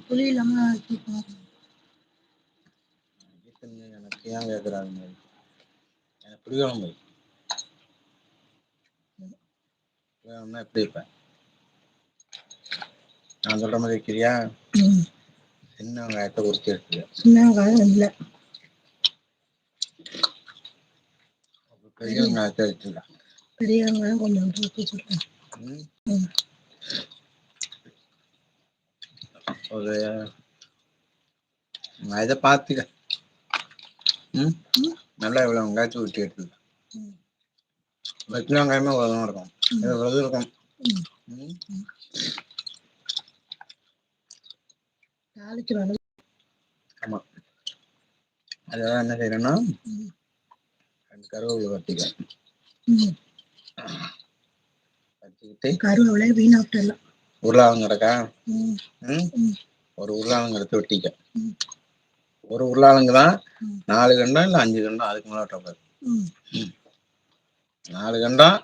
புளி இல்லாமல் எனக்கு ஏன் கேட்குறாங்க? எனக்கு புளிக்குழம்பு வேணும்னா எப்படி வைப்பேன்? நான் சொல்கிற மாதிரி வைக்கிறியா? சின்ன வெங்காயத்தை உரிச்சு எடுத்துக்க. சின்ன வெங்காயம் இல்லை, பெரிய வெங்காயத்தை வச்சுக்க. பெரிய வெங்காயம் கொஞ்சம் வச்சுருக்கேன். ஒரு இதை பார்த்துக்க. நல்லா இவ்வளோ வெங்காயத்தை ஊற்றி எடுத்துக்க. சின்ன வெங்காயமே இவ்வளோதான் இருக்கும். இவ்வளோ இருக்கும். ஆமாம், அதெல்லாம் என்ன செய்யணும்னா கருவேப்பிலை வச்சுக்கிட்டு கருவேப்பிலை வீணாக்கலாம். உருளைக்கிழங்கு கிடக்கா? ஒரு உருளைக்கிழங்கு எடுத்து வெட்டிக்க. ஒரு உருளைக்கிழங்கு தான் 4 கண்டம் இல்லை 5 கண்டம், அதுக்கு மேலே வெட்டக்கூடாது. 4 கண்டம்